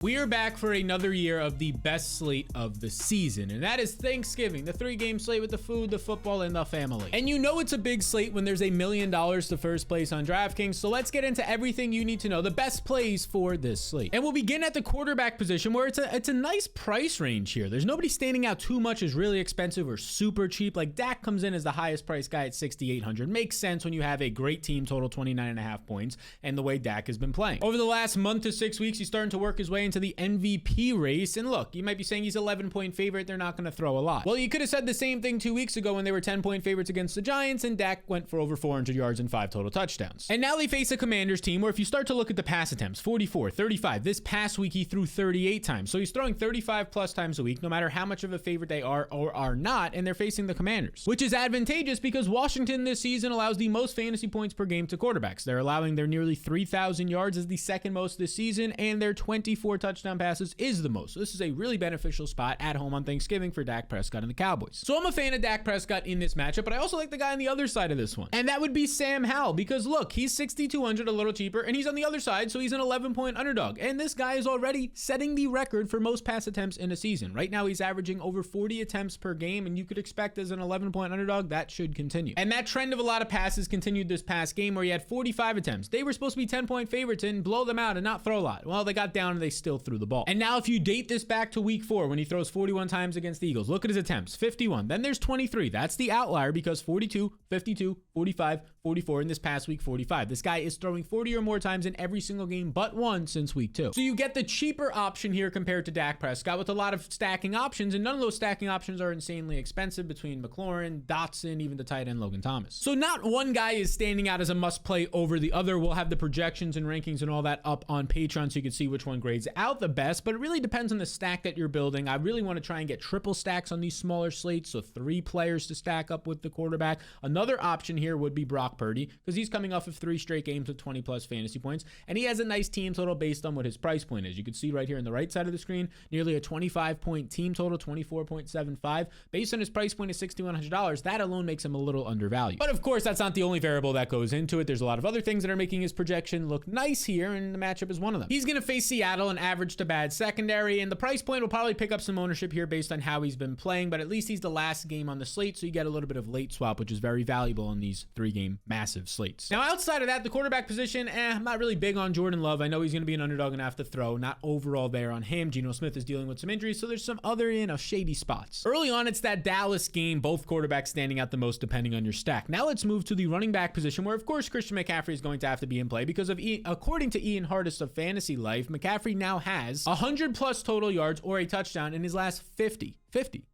We are back for another year of the best slate of the season, and that is Thanksgiving, the 3-game slate with the food, the football, and the family. And you know it's a big slate when there's $1 million to first place on DraftKings, so let's get into everything you need to know, the best plays for this slate. And we'll begin at the quarterback position, where it's a nice price range here. There's nobody standing out too much as really expensive or super cheap. Like Dak comes in as the highest price guy at $6,800. Makes sense when you have a great team, total 29.5 points, and the way Dak has been playing. Over the last month to 6 weeks, he's starting to work his way into the MVP race. And look, you might be saying he's 11-point favorite. They're not going to throw a lot. Well, you could have said the same thing 2 weeks ago when they were 10-point favorites against the Giants, and Dak went for over 400 yards and 5 total touchdowns. And now they face a Commanders team where if you start to look at the pass attempts, 44, 35. This past week, he threw 38 times. So he's throwing 35 plus times a week, no matter how much of a favorite they are or are not, and they're facing the Commanders, which is advantageous because Washington this season allows the most fantasy points per game to quarterbacks. They're allowing their nearly 3,000 yards as the second most this season, and their 24 touchdown passes is the most. So this is a really beneficial spot at home on Thanksgiving for Dak Prescott and the Cowboys. So I'm a fan of Dak Prescott in this matchup, but I also like the guy on the other side of this one. And that would be Sam Howell, because look, he's 6,200, a little cheaper, and he's on the other side, so he's an 11-point underdog. And this guy is already setting the record for most pass attempts in a season. Right now, he's averaging over 40 attempts per game, and you could expect as an 11-point underdog, that should continue. And that trend of a lot of passes continued this past game where he had 45 attempts. They were supposed to be 10-point favorites and blow them out and not throw a lot. Well, they got down and they still threw the ball. And now if you date this back to week 4 when he throws 41 times against the Eagles, look at his attempts, 51. Then there's 23. That's the outlier because 42, 52, 45, 44, in this past week, 45. This guy is throwing 40 or more times in every single game but one since week 2. So you get the cheaper option here compared to Dak Prescott with a lot of stacking options, and none of those stacking options are insanely expensive between McLaurin, Dotson, even the tight end Logan Thomas. So not one guy is standing out as a must play over the other. We'll have the projections and rankings and all that up on Patreon so you can see which one grades out the best, but it really depends on the stack that you're building. I really want to try and get triple stacks on these smaller slates, so 3 players to stack up with the quarterback. Another option here would be Brock Purdy, because he's coming off of 3 straight games with 20 plus fantasy points, and he has a nice team total based on what his price point is. You can see right here on the right side of the screen, nearly a 25-point team total, 24.75. Based on his price point of $6,100, that alone makes him a little undervalued. But of course, that's not the only variable that goes into it. There's a lot of other things that are making his projection look nice here, and the matchup is one of them. He's going to face Seattle, an average to bad secondary, and the price point will probably pick up some ownership here based on how he's been playing, but at least he's the last game on the slate, so you get a little bit of late swap, which is very valuable on these 3-game massive slates. Now, outside of that, the quarterback position, I'm not really big on Jordan Love. I know he's going to be an underdog and have to throw. Not overall there on him. Geno Smith is dealing with some injuries, so there's some other, shady spots. Early on, it's that Dallas game, both quarterbacks standing out the most depending on your stack. Now let's move to the running back position, where of course Christian McCaffrey is going to have to be in play because of, according to Ian Hardest of Fantasy Life, McCaffrey now has 100 plus total yards or a touchdown in his last 50.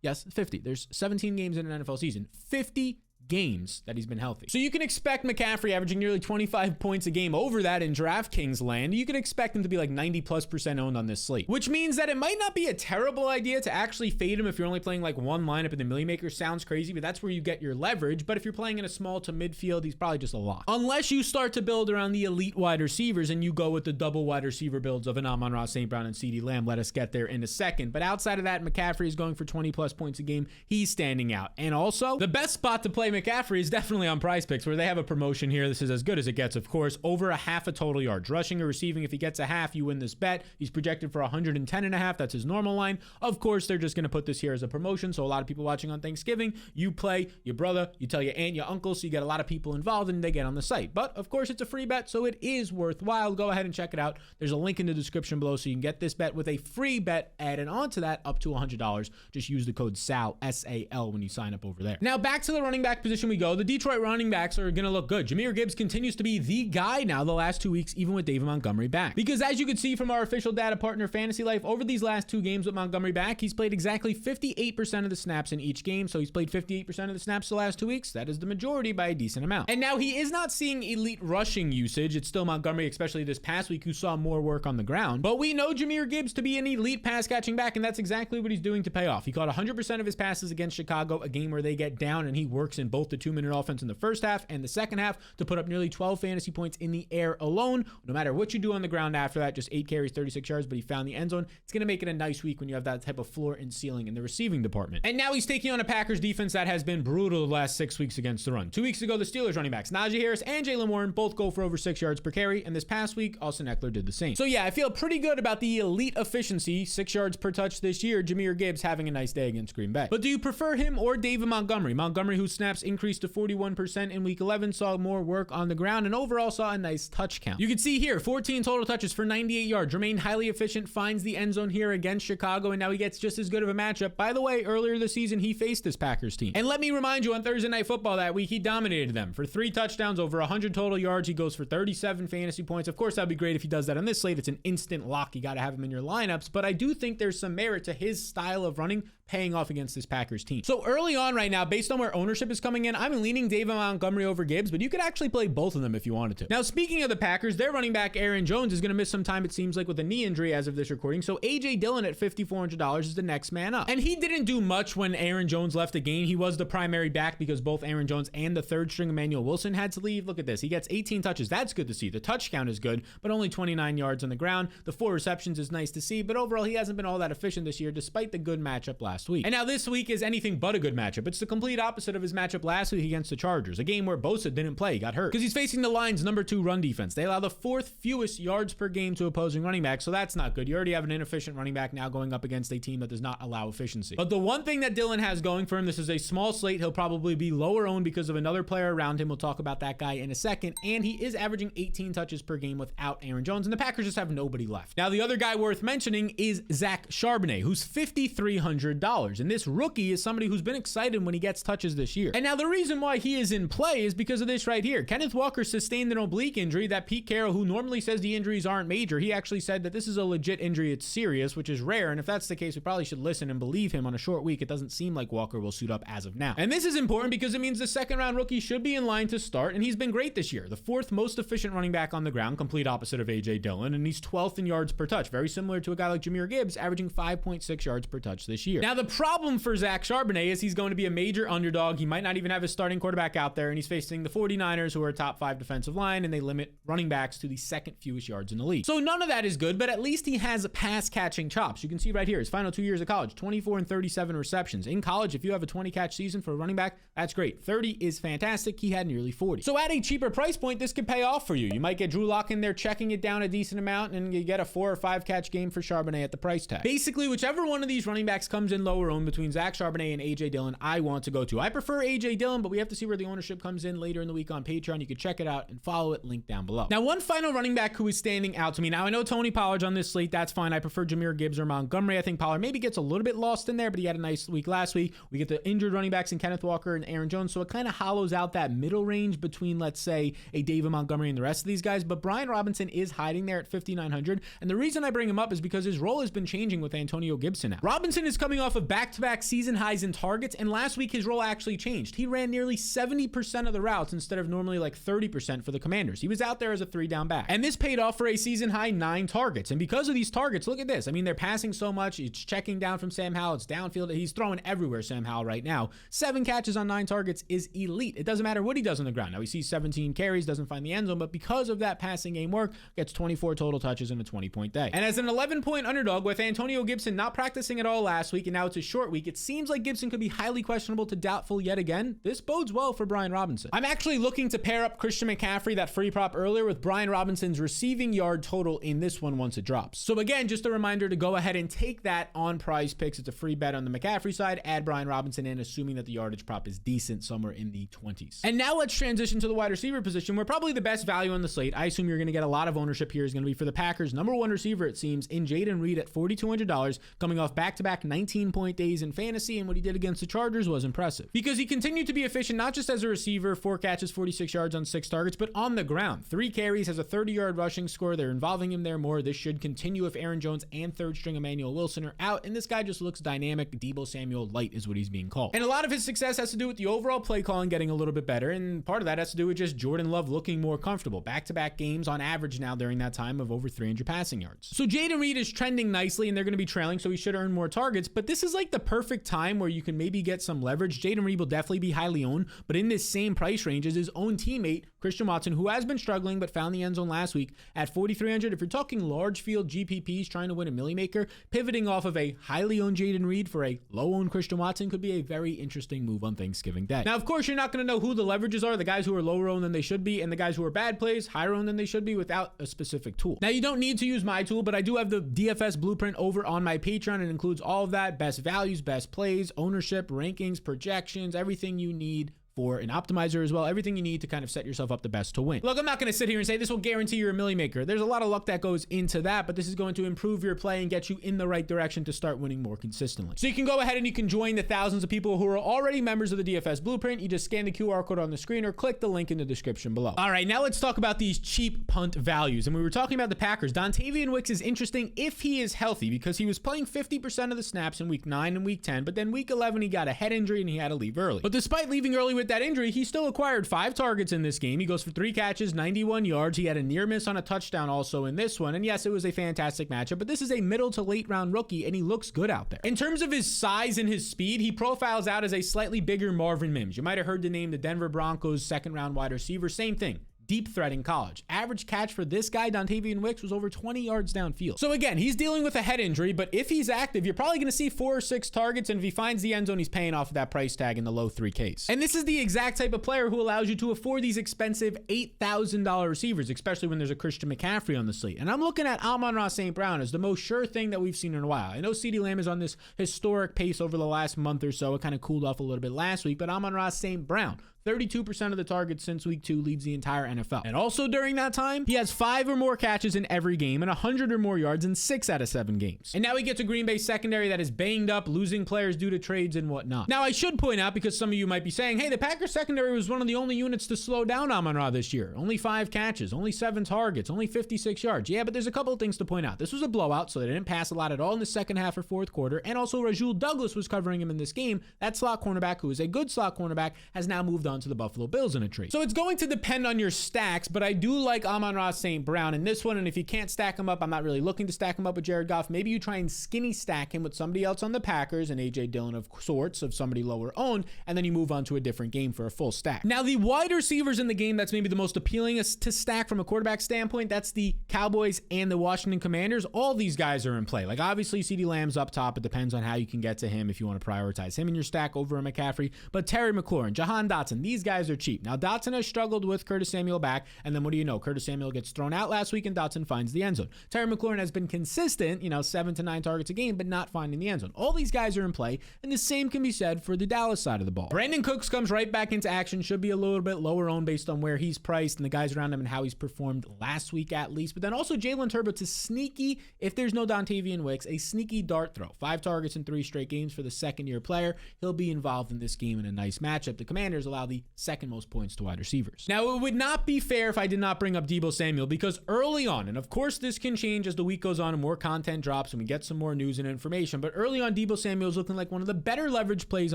Yes, 50. There's 17 games in an NFL season. 50 games that he's been healthy. So you can expect McCaffrey averaging nearly 25 points a game over that in DraftKings land. You can expect him to be like 90+% owned on this slate, which means that it might not be a terrible idea to actually fade him if you're only playing like one lineup in the Millie Maker. Sounds crazy, but that's where you get your leverage. But if you're playing in a small to midfield, he's probably just a lock. Unless you start to build around the elite wide receivers and you go with the double wide receiver builds of Amon-Ra St. Brown and CeeDee Lamb. Let us get there in a second. But outside of that, McCaffrey is going for 20 plus points a game. He's standing out. And also, the best spot to play McCaffrey is definitely on Prize Picks, where they have a promotion here. This is as good as it gets, of course. Over a half a total yards. Rushing or receiving, if he gets a half, you win this bet. He's projected for 110.5. That's his normal line. Of course, they're just going to put this here as a promotion, so a lot of people watching on Thanksgiving, you play your brother, you tell your aunt, your uncle, so you get a lot of people involved and they get on the site. But of course, it's a free bet, so it is worthwhile. Go ahead and check it out. There's a link in the description below so you can get this bet with a free bet added on to that up to $100. Just use the code SAL, S-A-L, when you sign up over there. Now back to the running back position we go. The Detroit running backs are going to look good. Jahmyr Gibbs continues to be the guy now the last 2 weeks, even with David Montgomery back. Because as you can see from our official data partner Fantasy Life, over these last 2 games with Montgomery back, he's played exactly 58% of the snaps in each game. So he's played 58% of the snaps the last 2 weeks. That is the majority by a decent amount. And now he is not seeing elite rushing usage. It's still Montgomery, especially this past week, who saw more work on the ground. But we know Jahmyr Gibbs to be an elite pass catching back, and that's exactly what he's doing to pay off. He caught 100% of his passes against Chicago, a game where they get down, and he works in both the 2-minute offense in the first half and the second half to put up nearly 12 fantasy points in the air alone. No matter what you do on the ground after that, just 8 carries, 36 yards, but he found the end zone. It's going to make it a nice week when you have that type of floor and ceiling in the receiving department. And now he's taking on a Packers defense that has been brutal the last 6 weeks against the run. 2 weeks ago, the Steelers running backs Najee Harris and Jaylen Warren both go for over 6 yards per carry, and this past week, Austin Eckler did the same. So yeah, I feel pretty good about the elite efficiency, 6 yards per touch this year, Jahmyr Gibbs having a nice day against Green Bay. But do you prefer him or David Montgomery? Montgomery, whose snaps increased to 41% in week 11, saw more work on the ground and overall saw a nice touch count. You can see here, 14 total touches for 98 yards, remained highly efficient, finds the end zone here against Chicago, and now he gets just as good of a matchup. By the way, earlier this season, he faced this Packers team. And let me remind you, on Thursday Night Football that week, he dominated them for 3 touchdowns, over 100 total yards. He goes for 37 fantasy points. Of course, that'd be great if he does that on this slate. It's an instant lock. You got to have him in your lineups, but I do think there's some merit to his style of running paying off against this Packers team. So early on right now, based on where ownership is coming in, I'm leaning David Montgomery over Gibbs, but you could actually play both of them if you wanted to. Now, speaking of the Packers, their running back Aaron Jones is going to miss some time, it seems like, with a knee injury as of this recording. So AJ Dillon at $5,400 is the next man up. And he didn't do much when Aaron Jones left the game. He was the primary back because both Aaron Jones and the third string Emmanuel Wilson had to leave. Look at this. He gets 18 touches. That's good to see. The touch count is good, but only 29 yards on the ground. The 4 receptions is nice to see, but overall, he hasn't been all that efficient this year, despite the good matchup last week. And now this week is anything but a good matchup. It's the complete opposite of his matchup last week against the Chargers, a game where Bosa didn't play. He got hurt because he's facing the Lions' number 2 run defense. They allow the 4th fewest yards per game to opposing running backs, so that's not good. You already have an inefficient running back now going up against a team that does not allow efficiency. But the one thing that Dillon has going for him, this is a small slate. He'll probably be lower owned because of another player around him. We'll talk about that guy in a second. And he is averaging 18 touches per game without Aaron Jones, and the Packers just have nobody left. Now, the other guy worth mentioning is Zach Charbonnet, who's $5,300. And this rookie is somebody who's been excited when he gets touches this year. And now the reason why he is in play is because of this right here. Kenneth Walker sustained an oblique injury that Pete Carroll, who normally says the injuries aren't major, he actually said that this is a legit injury. It's serious, which is rare. And if that's the case, we probably should listen and believe him. On a short week, it doesn't seem like Walker will suit up as of now. And this is important because it means the second-round rookie should be in line to start, and he's been great this year. The 4th most efficient running back on the ground, complete opposite of AJ Dillon, and he's 12th in yards per touch, very similar to a guy like Jahmyr Gibbs, averaging 5.6 yards per touch this year. Now, the problem for Zach Charbonnet is he's going to be a major underdog. He might not even have his starting quarterback out there, and he's facing the 49ers, who are a top 5 defensive line, and they limit running backs to the 2nd fewest yards in the league. So none of that is good, but at least he has pass-catching chops. You can see right here, his final 2 years of college, 24 and 37 receptions. In college, if you have a 20-catch season for a running back, that's great. 30 is fantastic. He had nearly 40. So at a cheaper price point, this could pay off for you. You might get Drew Lock in there checking it down a decent amount, and you get a 4 or 5 catch game for Charbonnet at the price tag. Basically, whichever one of these running backs comes in lower owned between Zach Charbonnet and AJ Dillon, I want to go to. I prefer AJ Dillon, but we have to see where the ownership comes in later in the week on Patreon. You can check it out and follow it, link down below. Now, one final running back who is standing out to me. Now, I know Tony Pollard's on this slate. That's fine. I prefer Jahmyr Gibbs or Montgomery. I think Pollard maybe gets a little bit lost in there, but he had a nice week last week. We get the injured running backs in Kenneth Walker and Aaron Jones, so it kind of hollows out that middle range between, let's say, a David Montgomery and the rest of these guys. But Brian Robinson is hiding there at $5,900, and the reason I bring him up is because his role has been changing with Antonio Gibson now. Robinson is coming off of back-to-back season highs in targets, and last week his role actually changed. He ran nearly 70% of the routes instead of normally like 30% for the Commanders. He was out there as a 3-down back, and this paid off for a season high 9 targets. And because of these targets, look at this. I mean, they're passing so much. It's checking down from Sam Howell. It's downfield. He's throwing everywhere, Sam Howell, right now. 7 catches on 9 targets is elite. It doesn't matter what he does on the ground. Now, he sees 17 carries, doesn't find the end zone, but because of that passing game work, gets 24 total touches in a 20-point day. And as an 11-point underdog, with Antonio Gibson not practicing at all last week, and now it's a short week, it seems like Gibson could be highly questionable to doubtful yet again. This bodes well for Brian Robinson. I'm actually looking to pair up Christian McCaffrey, that free prop earlier, with Brian Robinson's receiving yard total in this one once it drops. So again, just a reminder to go ahead and take that on Prize Picks. It's a free bet on the McCaffrey side. Add Brian Robinson in, assuming that the yardage prop is decent, somewhere in the 20s. And now let's transition to the wide receiver position, where probably the best value on the slate, I assume you're going to get a lot of ownership here, is going to be for the Packers' number 1 receiver, it seems, in Jayden Reed at $4,200, coming off back-to-back 19-point days in fantasy, and what he did against the Chargers was impressive. Because he continued to be efficient, not just as a receiver, 4 catches, 46 yards on 6 targets, but on the ground. 3 carries, has a 30-yard rushing score. They're involving him there more. This should continue if Aaron Jones and third-string Emmanuel Wilson are out, and this guy just looks dynamic. Deebo Samuel light is what he's being called. And a lot of his success has to do with the overall play calling getting a little bit better, and part of that has to do with just Jordan Love looking more comfortable. Back-to-back games on average now during that time of over 300 passing yards. So Jayden Reed is trending nicely, and they're going to be trailing, so he should earn more targets, but this is like the perfect time where you can maybe get some leverage. Jayden Reed will definitely be be highly owned, but in this same price range as his own teammate, Christian Watson, who has been struggling but found the end zone last week at 4,300. If you're talking large field GPPs trying to win a milli maker, pivoting off of a highly owned Jaden Reed for a low owned Christian Watson could be a very interesting move on Thanksgiving Day. Now, of course, you're not going to know who the leverages are, the guys who are lower owned than they should be, and the guys who are bad plays, higher owned than they should be without a specific tool. Now, you don't need to use my tool, but I do have the DFS Blueprint over on my Patreon. It includes all of that, best values, best plays, ownership, rankings, projections, everything you need for an optimizer as well, everything you need to kind of set yourself up the best to win. Look, I'm not going to sit here and say this will guarantee you're a milli maker. There's a lot of luck that goes into that, but this is going to improve your play and get you in the right direction to start winning more consistently. So you can go ahead and you can join the thousands of people who are already members of the DFS Blueprint. You just scan the QR code on the screen or click the link in the description below. All right, now let's talk about these cheap punt values. And we were talking about the Packers. Dontavian Wicks is interesting if he is healthy because he was playing 50% of the snaps in week 9 and week 10, but then week 11 he got a head injury and he had to leave early. But despite leaving early with that injury, he still acquired 5 targets in this game. He goes for 3 catches, 91 yards. He had a near miss on a touchdown also in this one. And yes, it was a fantastic matchup, but this is a middle to late round rookie and he looks good out there. In terms of his size and his speed, he profiles out as a slightly bigger Marvin Mims. You might have heard the name, the Denver Broncos second round wide receiver. Same thing. Deep threat in college. Average catch for this guy, Dontavian Wicks, was over 20 yards downfield. So again, he's dealing with a head injury, but if he's active, you're probably going to see 4 or 6 targets, and if he finds the end zone, he's paying off of that price tag in the low 3Ks. And this is the exact type of player who allows you to afford these expensive $8,000 receivers, especially when there's a Christian McCaffrey on the slate. And I'm looking at Amon-Ra St. Brown as the most sure thing that we've seen in a while. I know CeeDee Lamb is on this historic pace over the last month or so. It kind of cooled off a little bit last week, but Amon-Ra St. Brown, 32% of the targets since week 2, leads the entire NFL. And also during that time, he has 5 or more catches in every game and 100 or more yards in 6 out of 7 games. And now we get to Green Bay secondary that is banged up, losing players due to trades and whatnot. Now I should point out, because some of you might be saying, hey, the Packers secondary was one of the only units to slow down Amon-Ra this year. Only 5 catches, only 7 targets, only 56 yards. Yeah, but there's a couple of things to point out. This was a blowout, so they didn't pass a lot at all in the second half or fourth quarter. And also Rasul Douglas was covering him in this game. That slot cornerback, who is a good slot cornerback, has now moved on to the Buffalo Bills in a trade. So it's going to depend on your stacks, but I do like Amon-Ra St. Brown in this one, and if you can't stack him up, I'm not really looking to stack him up with Jared Goff. Maybe you try and skinny stack him with somebody else on the Packers, and A.J. Dillon of sorts, of somebody lower owned, and then you move on to a different game for a full stack. Now, the wide receivers in the game that's maybe the most appealing to stack from a quarterback standpoint, that's the Cowboys and the Washington Commanders. All these guys are in play. Like, obviously, CeeDee Lamb's up top. It depends on how you can get to him if you want to prioritize him in your stack over a McCaffrey. But Terry McLaurin, Jahan Dotson, these guys are cheap. Now, Dotson has struggled with Curtis Samuel back, and then what do you know? Curtis Samuel gets thrown out last week, and Dotson finds the end zone. Terry McLaurin has been consistent, 7 to 9 targets a game, but not finding the end zone. All these guys are in play, and the same can be said for the Dallas side of the ball. Brandon Cooks comes right back into action, should be a little bit lower owned based on where he's priced and the guys around him and how he's performed last week at least. But then also Jalen Turbot's a sneaky, if there's no Dontavian Wicks, a sneaky dart throw. 5 targets in 3 straight games for the second-year player. He'll be involved in this game in a nice matchup. The Commanders allow the second most points to wide receivers. Now, it would not be fair if I did not bring up Deebo Samuel, because early on, and of course this can change as the week goes on and more content drops and we get some more news and information, but early on Deebo Samuel is looking like one of the better leverage plays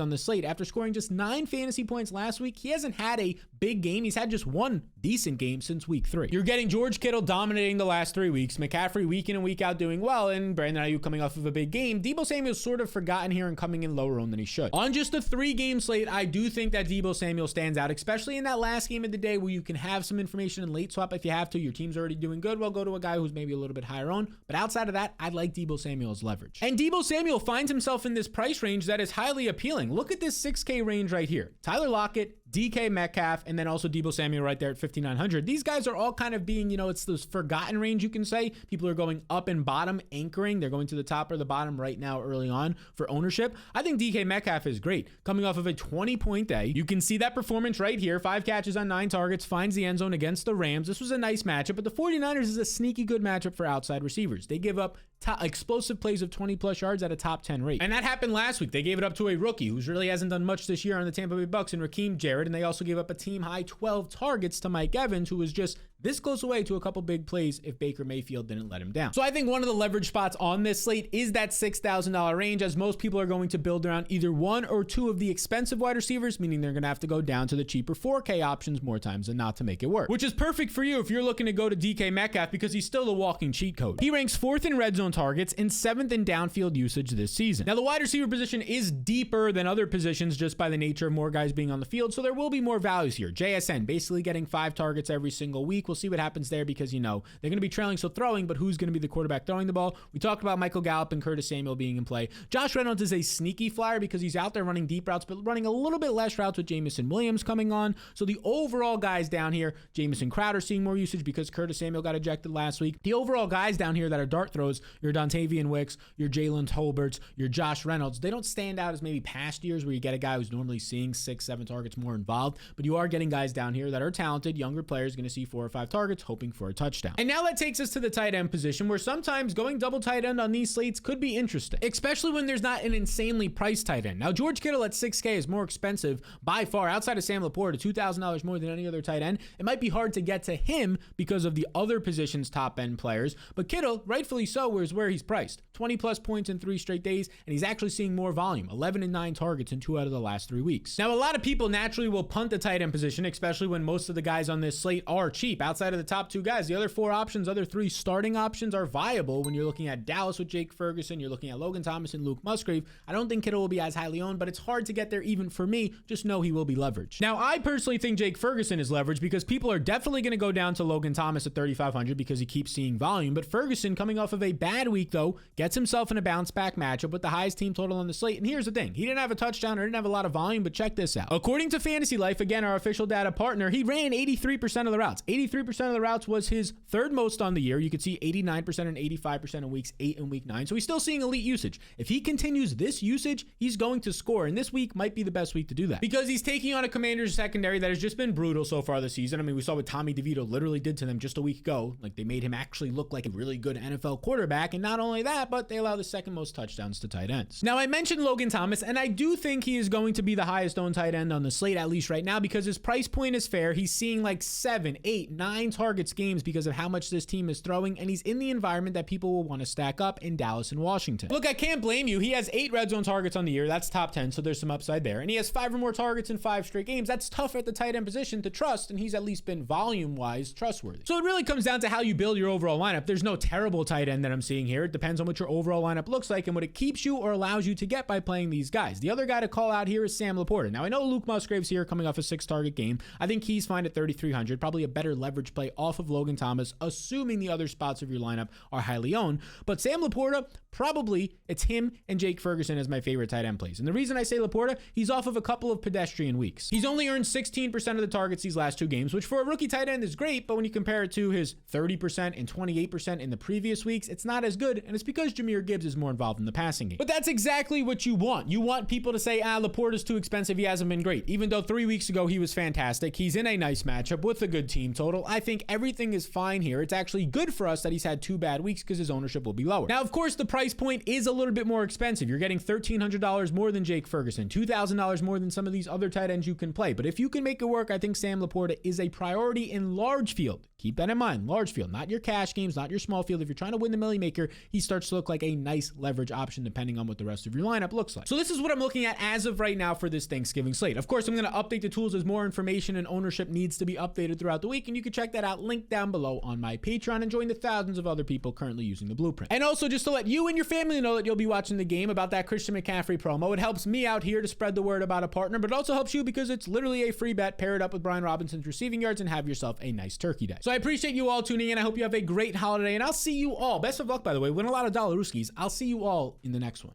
on the slate. After scoring just 9 fantasy points last week, he hasn't had a big game. He's had just 1 decent game since week 3. You're getting George Kittle dominating the last 3 weeks, McCaffrey week in and week out doing well, and Brandon Ayuk coming off of a big game. Deebo Samuel's sort of forgotten here and coming in lower owned than he should. On just a 3-game slate, I do think that Deebo Samuel stands out, especially in that last game of the day where you can have some information in late swap if you have to. Your team's already doing good. Well, go to a guy who's maybe a little bit higher owned. But outside of that, I like Deebo Samuel's leverage. And Deebo Samuel finds himself in this price range that is highly appealing. Look at this 6K range right here. Tyler Lockett, DK Metcalf, and then also Deebo Samuel right there at 5,900. These guys are all kind of being, it's this forgotten range, you can say. People are going up and bottom, anchoring. They're going to the top or the bottom right now early on for ownership. I think DK Metcalf is great. Coming off of a 20-point day, you can see that performance right here. 5 catches on 9 targets, finds the end zone against the Rams. This was a nice matchup, but the 49ers is a sneaky good matchup for outside receivers. They give up explosive plays of 20-plus yards at a top 10 rate. And that happened last week. They gave it up to a rookie who's really hasn't done much this year on the Tampa Bay Bucks and Raheem Jarrett, and they also gave up a team-high 12 targets to Mike Evans, who was just this goes away to a couple big plays if Baker Mayfield didn't let him down. So I think one of the leverage spots on this slate is that $6,000 range, as most people are going to build around either one or two of the expensive wide receivers, meaning they're going to have to go down to the cheaper 4K options more times than not to make it work, which is perfect for you if you're looking to go to DK Metcalf because he's still a walking cheat code. He ranks 4th in red zone targets and 7th in downfield usage this season. Now, the wide receiver position is deeper than other positions just by the nature of more guys being on the field, so there will be more values here. JSN basically getting 5 targets every single week. We'll see what happens there because, you know, they're going to be trailing, so throwing, but who's going to be the quarterback throwing the ball? We talked about Michael Gallup and Curtis Samuel being in play. Josh Reynolds is a sneaky flyer because he's out there running deep routes, but running a little bit less routes with Jamison Williams coming on. So the overall guys down here, Jamison Crowder seeing more usage because Curtis Samuel got ejected last week. The overall guys down here that are dart throws, your Dontavian Wicks, your Jalen Tolberts, your Josh Reynolds, they don't stand out as maybe past years where you get a guy who's normally seeing 6-7 targets more involved, but you are getting guys down here that are talented, younger players going to see 4 or 5 targets hoping for a touchdown. And now that takes us to the tight end position, where sometimes going double tight end on these slates could be interesting, especially when there's not an insanely priced tight end. Now, George Kittle at 6K is more expensive by far, outside of Sam Laporta, $2,000 more than any other tight end. It might be hard to get to him because of the other positions top end players, but Kittle, rightfully so, is where he's priced. 20 plus points in 3 straight days, and he's actually seeing more volume, 11 and 9 targets in 2 out of the last 3 weeks. Now, a lot of people naturally will punt the tight end position, especially when most of the guys on this slate are cheap. Outside of the top 2 guys, the other 4 options, other 3 starting options are viable when you're looking at Dallas with Jake Ferguson, you're looking at Logan Thomas and Luke Musgrave. I don't think Kittle will be as highly owned, but it's hard to get there even for me. Just know he will be leveraged. Now, I personally think Jake Ferguson is leveraged because people are definitely going to go down to Logan Thomas at 3,500 because he keeps seeing volume, but Ferguson, coming off of a bad week though, gets himself in a bounce back matchup with the highest team total on the slate. And here's the thing, he didn't have a touchdown or didn't have a lot of volume, but check this out. According to Fantasy Life, again, our official data partner, he ran 83% of the routes. 83% of the routes was his 3rd most on the year. You could see 89% and 85% in weeks 8 and week 9. So he's still seeing elite usage. If he continues this usage, he's going to score. And this week might be the best week to do that because he's taking on a Commanders secondary that has just been brutal so far this season. I mean, we saw what Tommy DeVito literally did to them just a week ago. Like, they made him actually look like a really good NFL quarterback. And not only that, but they allow the 2nd most touchdowns to tight ends. Now, I mentioned Logan Thomas, and I do think he is going to be the highest owned tight end on the slate, at least right now, because his price point is fair. He's seeing like 7, 8, 9 targets games because of how much this team is throwing, and he's in the environment that people will want to stack up in Dallas and Washington. Look, I can't blame you. He has 8 red zone targets on the year. That's top 10, so there's some upside there. And he has 5 or more targets in 5 straight games. That's tough at the tight end position to trust, and he's at least been volume-wise trustworthy. So it really comes down to how you build your overall lineup. There's no terrible tight end that I'm seeing here. It depends on what your overall lineup looks like and what it keeps you or allows you to get by playing these guys. The other guy to call out here is Sam Laporta. Now, I know Luke Musgrave's here coming off a 6-target game. I think he's fine at 3,300, probably a better leverage play off of Logan Thomas, assuming the other spots of your lineup are highly owned. But Sam Laporta, probably it's him and Jake Ferguson as my favorite tight end plays. And the reason I say Laporta, he's off of a couple of pedestrian weeks. He's only earned 16% of the targets these last 2 games, which for a rookie tight end is great, but when you compare it to his 30% and 28% in the previous weeks, it's not as good, and it's because Jahmyr Gibbs is more involved in the passing game. But that's exactly what you want. You want people to say, Laporta's too expensive, he hasn't been great. Even though 3 weeks ago he was fantastic, he's in a nice matchup with a good team total. I think everything is fine here. It's actually good for us that he's had 2 bad weeks because his ownership will be lower. Now, of course, the price point is a little bit more expensive. You're getting $1,300 more than Jake Ferguson, $2,000 more than some of these other tight ends you can play. But if you can make it work, I think Sam Laporta is a priority in large field. Keep that in mind, large field, not your cash games, not your small field. If you're trying to win the Millie Maker, he starts to look like a nice leverage option depending on what the rest of your lineup looks like. So this is what I'm looking at as of right now for this Thanksgiving slate. Of course, I'm going to update the tools as more information and ownership needs to be updated throughout the week, and you can check that out linked down below on my Patreon and join the thousands of other people currently using the Blueprint. And also, just to let you and your family know that you'll be watching the game about that Christian McCaffrey promo. It helps me out here to spread the word about a partner, but it also helps you because it's literally a free bet. Pair it up with Brian Robinson's receiving yards and have yourself a nice turkey day. So I appreciate you all tuning in. I hope you have a great holiday, and I'll see you all. Best of luck, by the way. Win a lot of Dollaruskis. I'll see you all in the next one.